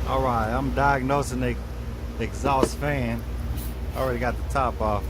Alright, I'm diagnosing the exhaust fan. Already got the top off.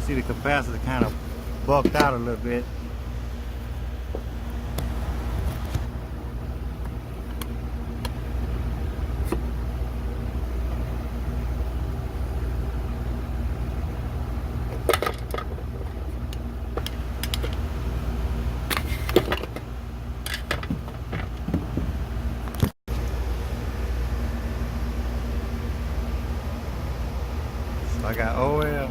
See the capacitor kind of bucked out a little bit. So I got oil.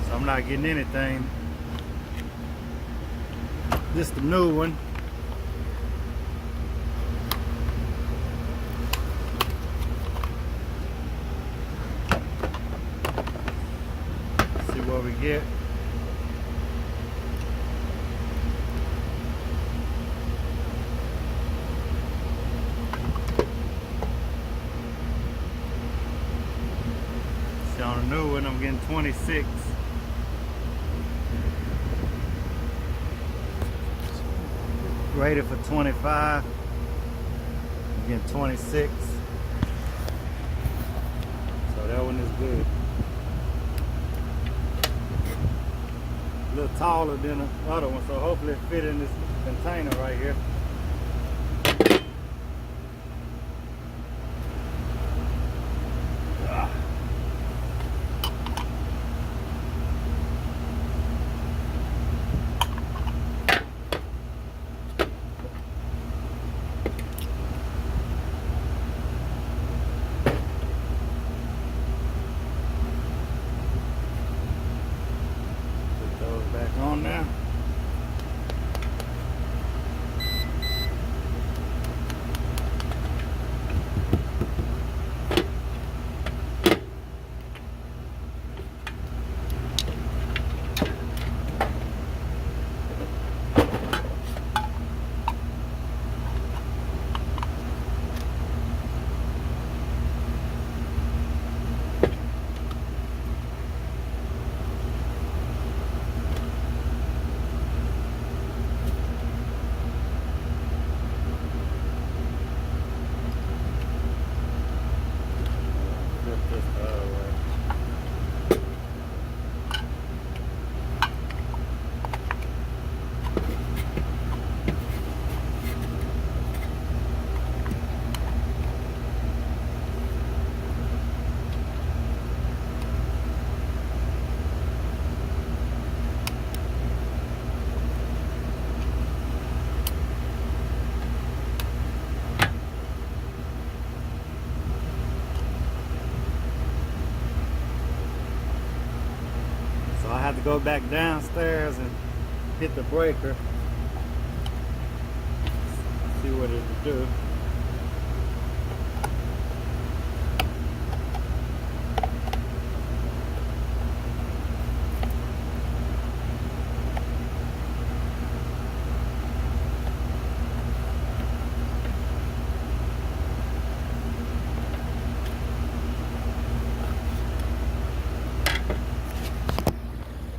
So I'm not getting anything. This the new one. See what we get. See, on the new one, I'm getting 26. Rated for 25. I'm getting 26. So that one is good. A little taller than the other one, so hopefully it fit in this container right here. Put those back on now. Flip this the other way. So I have to go back downstairs and hit the breaker. See what it will do.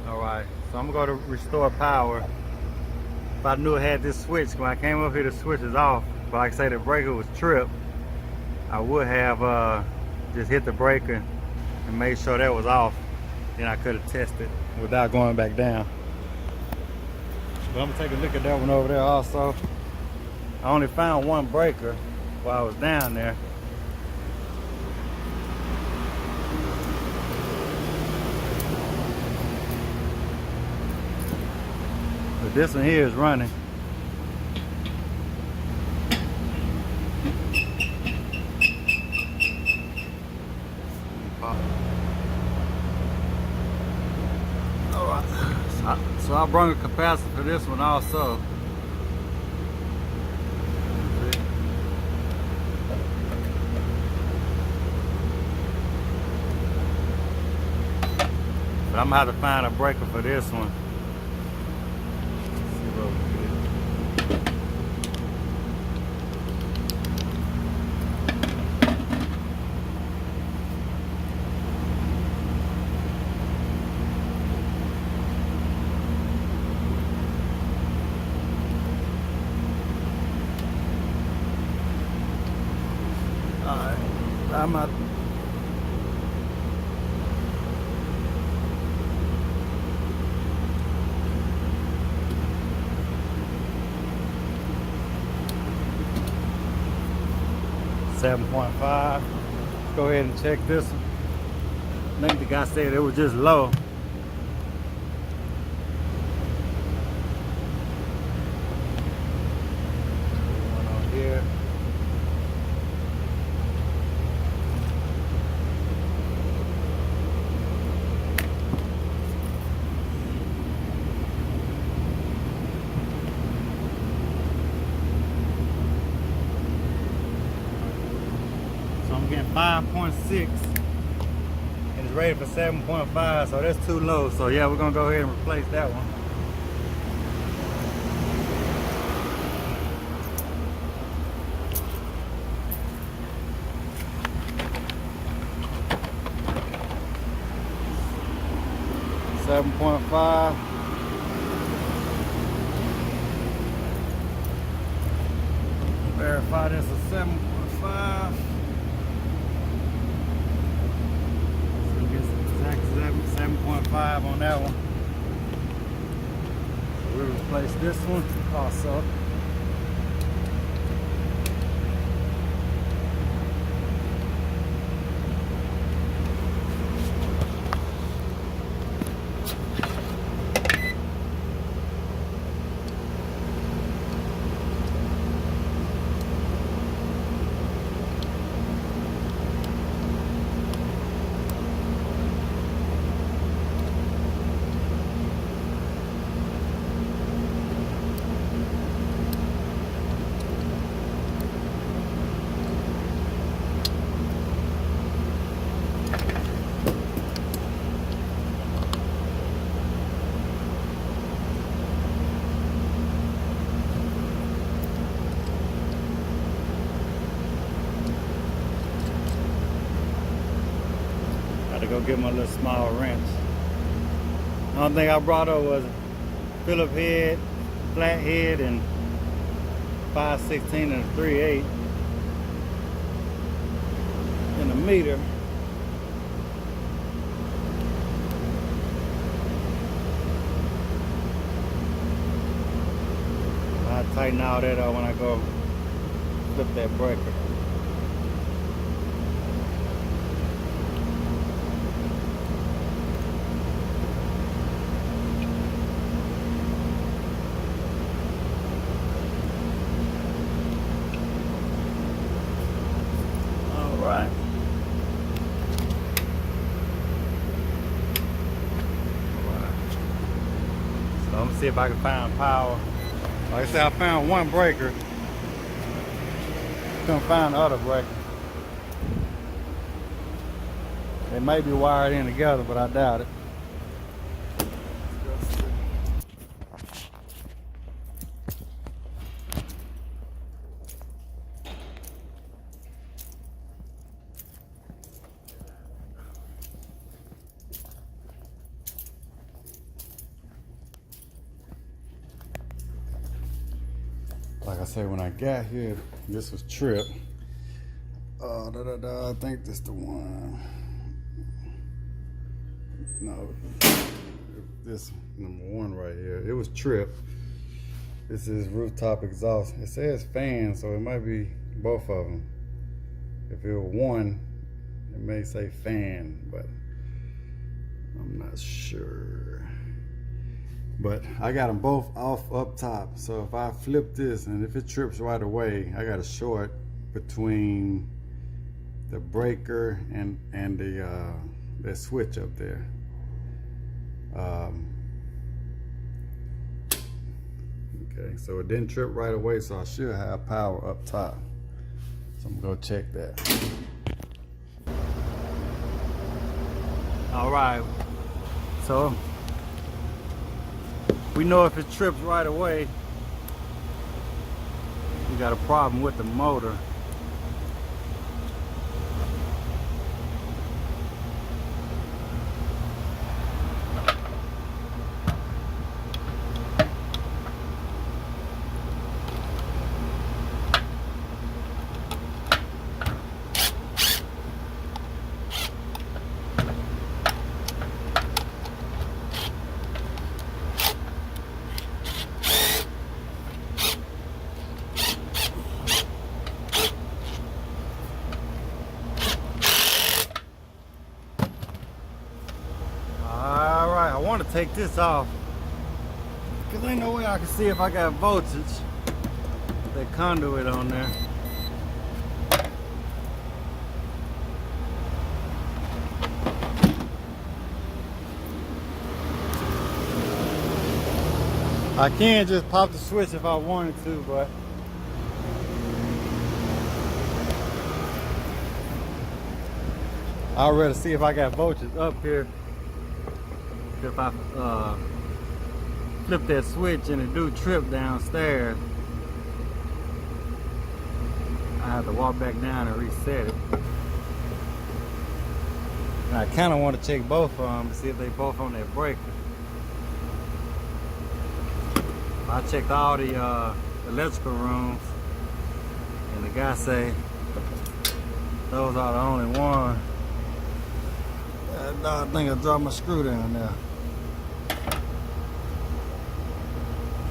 Alright, so I'm going to restore power. If I knew I had this switch, when I came up here the switch is off, but like I say the breaker was tripped, I would have just hit the breaker and made sure that was off. Then I could have tested without going back down. But I'm going to take a look at that one over there also. I only found one breaker while I was down there. But this one here is running. Alright, so I brought a capacitor for this one also. But I'm gonna have to find a breaker for this one. See what we get. I'm out. $7.5. Go ahead and check this one. I think the guy said it was just low. One on here. So I'm getting 5.6. It's rated for 7.5, so that's too low. So yeah, we're gonna go ahead and replace that one. $7.5. Verify this is 7.5. 7.5 on that one. We'll replace this one also. To go get my little small wrench. The only thing I brought up was Phillip head, flat head, and 5/16 and a 3/8 and a meter. I tighten all that up when I go flip that breaker. Right. So I'm gonna see if I can find power. Like I said, I found one breaker. Couldn't find the other breaker. They may be wired in together, but I doubt it. Like I said, when I got here, this was trip. I think this the one. No, this number one right here. It was trip. This is rooftop exhaust. It says fan, so it might be both of them. If it were one, it may say fan, but I'm not sure. But I got them both off up top. So if I flip this and if it trips right away, I got a short between the breaker and the that switch up there. Okay, so it didn't trip right away, so I should have power up top. So I'm gonna go check that. All right, so we know if it trips right away, we got a problem with the motor. want to take this off because ain't no way I can see if I got voltage. That conduit on there. I can just pop the switch if I wanted to, but I'd rather see if I got voltage up here. If I flip that switch and it do trip downstairs, I have to walk back down and reset it. And I kind of want to check both of them to see if they both on that breaker. I checked all the electrical rooms, and the guy say those are the only one. I think I dropped my screw down there.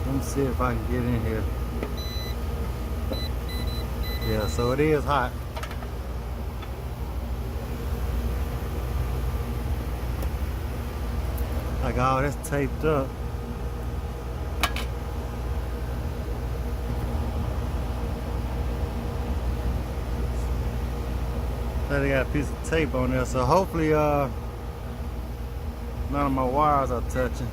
Let me see if I can get in here. Yeah, so it is hot. I got all this taped up. They got a piece of tape on there, so hopefully none of my wires are touching.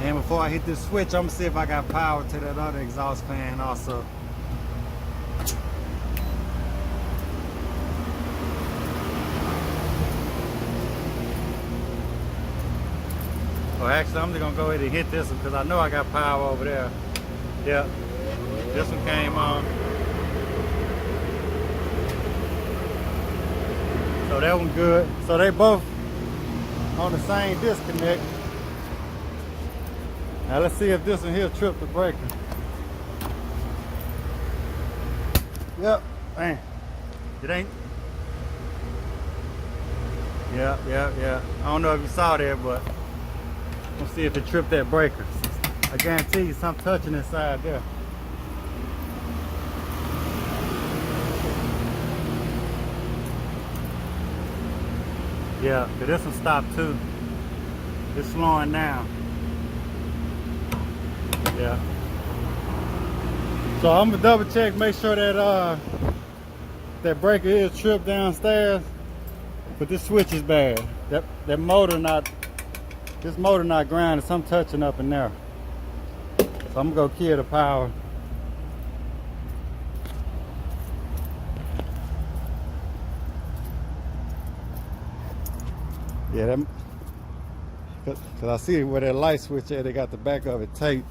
And before I hit this switch, I'm gonna see if I got power to that other exhaust fan also. Well, actually, I'm just gonna go ahead and hit this one because I know I got power over there. Yep, this one came on. So that one good. So they both on the same disconnect. Now let's see if this one here tripped the breaker. Yep, man, it ain't. Yeah. I don't know if you saw that, but let's see if it tripped that breaker. I guarantee you something touching inside there. Yeah, but this one stopped too. It's slowing down. Yeah. So I'm gonna double check, make sure that that breaker is tripped downstairs, but this switch is bad. That motor not. This motor not grounded, so I'm touching up in there. So I'm gonna go kill the power. Yeah, that, cause I see where that light switch at, they got the back of it taped.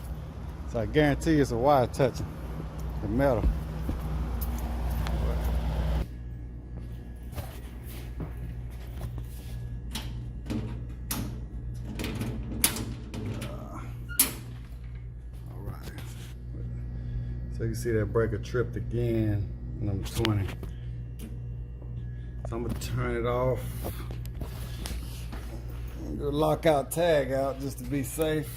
So I guarantee it's a wire touching the metal. So you can see that breaker tripped again, number 20. So I'm gonna turn it off. Do a lockout tag out just to be safe.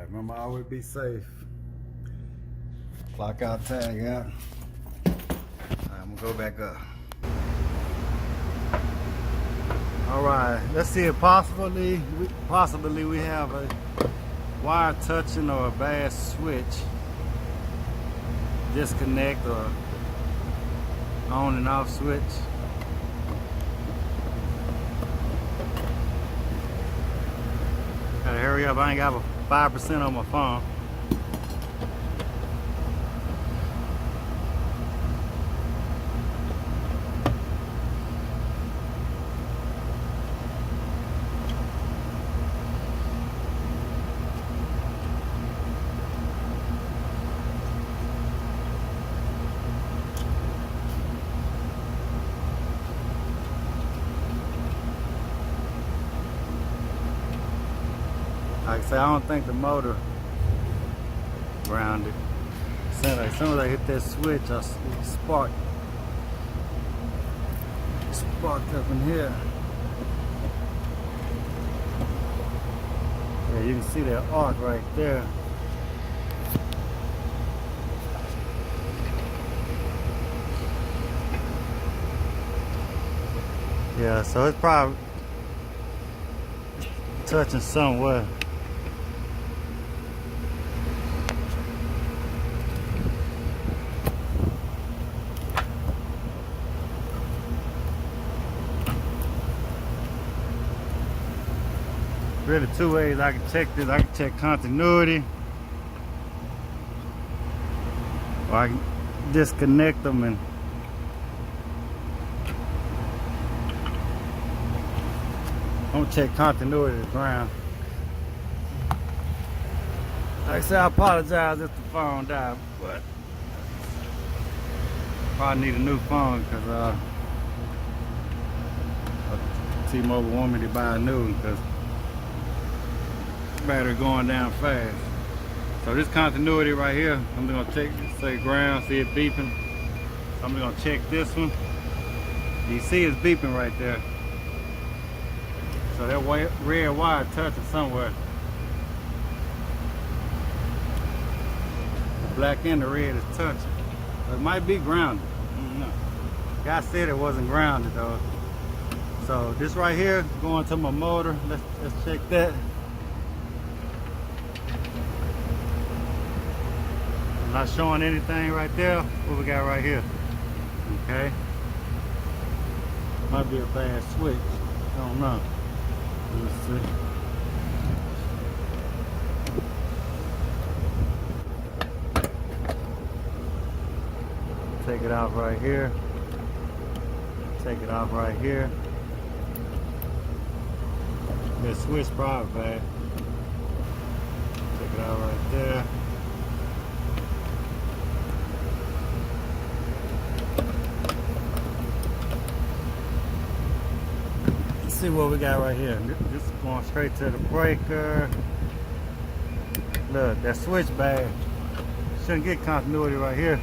Remember, always be safe. Clock out, tag out. All right, I'm gonna go back up. All right, let's see if possibly we have a wire touching or a bad switch, disconnect or on and off switch. up. I ain't got a 5% on my phone. Like I say, I don't think the motor grounded. So as soon as I hit that switch, I sparked up in here. Yeah, you can see that arc right there. Yeah, so it's probably touching somewhere. Really two ways I can check this. I can check continuity, or I can disconnect them and I'm gonna check continuity to the ground. Like I said, I apologize if the phone died, but probably need a new phone because T-Mobile want me to buy a new one because battery going down fast. So this continuity right here, I'm gonna check, say ground, see it beeping. I'm gonna check this one. You see it's beeping right there. So that red wire touching somewhere. The black and the red is touching. So it might be grounded. I don't know. Guy said it wasn't grounded though. So this right here going to my motor. Let's check that. Not showing anything right there. What we got right here? Okay. Might be a bad switch. I don't know. Let's see. Take it off right here. Take it off right here. This switch probably bad. Take it out right there. See what we got right here. This is going straight to the breaker. Look, that switch bad. Shouldn't get continuity right here.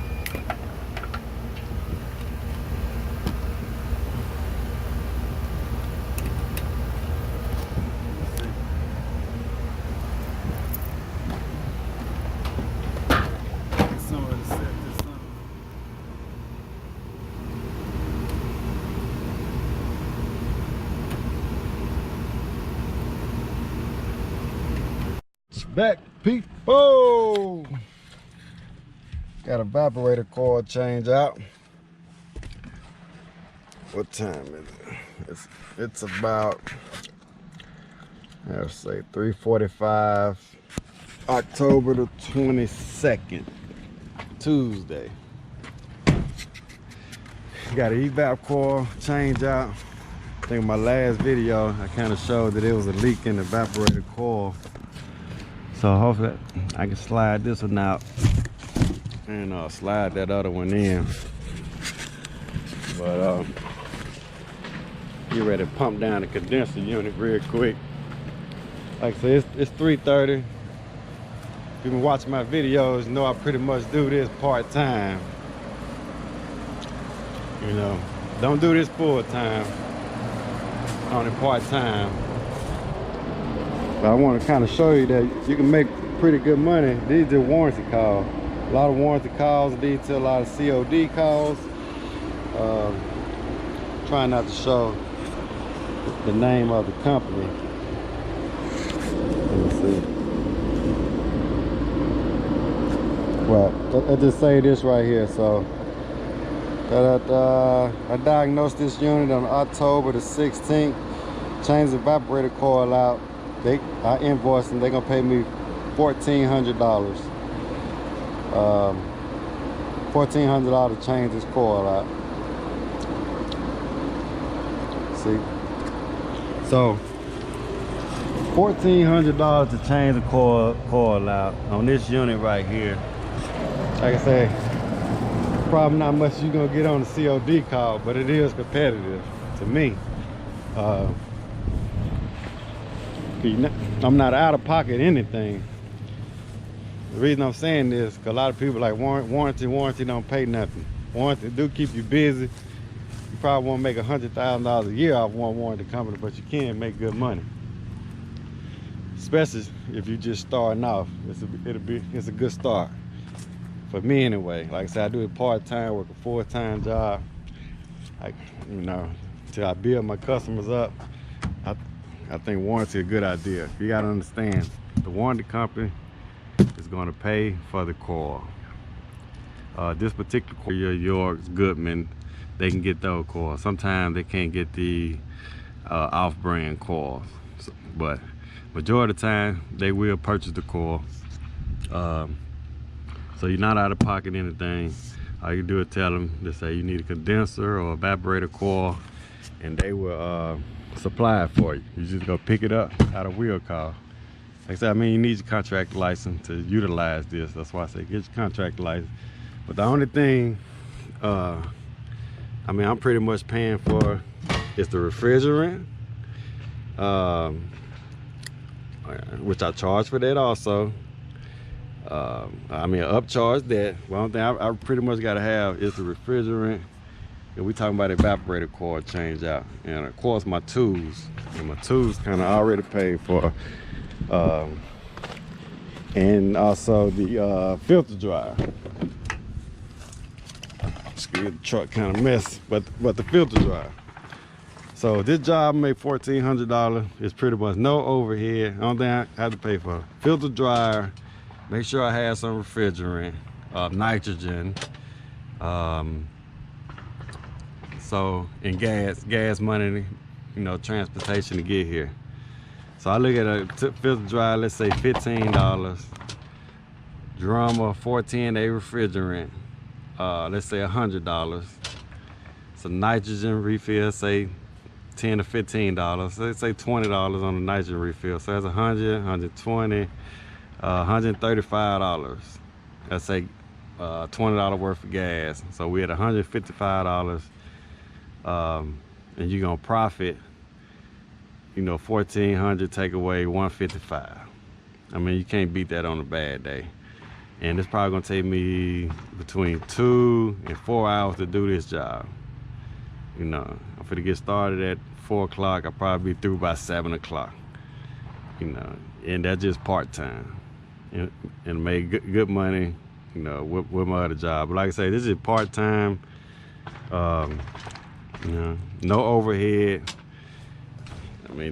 Back people, got evaporator coil change out. What time is it? It's about, let's say 3:45, October the 22nd, Tuesday. Got an evap coil change out. I think in my last video I kind of showed that it was a leak in the evaporator coil. So hopefully I can slide this one out and slide that other one in. But get ready to pump down the condenser unit real quick. Like I said, it's 3:30. If you've been watching my videos, you know I pretty much do this part-time. You know, don't do this full-time, only part-time. But I want to kind of show you that you can make pretty good money. These are warranty calls. A lot of warranty calls lead to a lot of COD calls. Trying not to show the name of the company. Let me see. Well, I'll just say this right here. So, I diagnosed this unit on October the 16th. Changed the evaporator coil out. I invoiced them. They're gonna pay me $1,400. $1,400 to change this coil out. See, so $1,400 to change the coil out on this unit right here. Like I say, probably not much you're gonna get on the COD call, but it is competitive to me. I'm not out of pocket anything. The reason I'm saying this, because a lot of people like warranty don't pay nothing. Warranty do keep you busy. You probably won't make $100,000 a year off one warranty company, but you can make good money. Especially if you're just starting off. It's a good start. For me anyway. Like I said, I do it part-time, work a full-time job. Till I build my customers up. I think warranty is a good idea. You gotta understand, the warranty company is gonna pay for the coil. This particular coil, York's, Goodman, they can get those coils. Sometimes they can't get the off-brand coils, but majority of the time they will purchase the coil. So you're not out of pocket anything. All you do is tell them, just say you need a condenser or evaporator coil, and they will supply it for you. You just go pick it up out of wheel call. Like I said, you need your contractor license to utilize this. That's why I say get your contractor license. But the only thing, I'm pretty much paying for is the refrigerant, which I charge for that also. Upcharge that. One thing I pretty much got to have is the refrigerant. And we talking about evaporator coil change out, and of course my tools. And my tools kind of already paid for, and also the filter dryer. Excuse the truck kind of mess, but the filter dryer. So this job made $1,400. It's pretty much no overhead. The only thing I had to pay for filter dryer. Make sure I have some refrigerant, nitrogen, and gas money, transportation to get here. So I look at a filter dryer, let's say $15, drummer $410, a refrigerant, let's say $100. Some nitrogen refill, say $10 to $15. So let's say $20 on the nitrogen refill. So that's $100, $120. $135. Let's say $20 worth of gas. So we had $155, and you're gonna profit, $1,400, take away $155. You can't beat that on a bad day. And it's probably gonna take me between 2 and 4 hours to do this job. I'm gonna get started at 4 o'clock. I'll probably be through by 7 o'clock. And that's just part-time. And make good money, with my other job. But like I say, this is part-time, no overhead.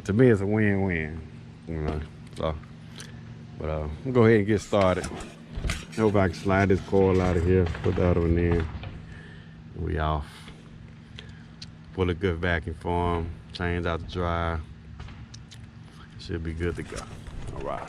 To me, it's a win-win, So, but I'm gonna go ahead and get started. Hope I can slide this coil out of here, put the other one in. We off. Pull a good vacuum for them, change out the dryer. Should be good to go. All right.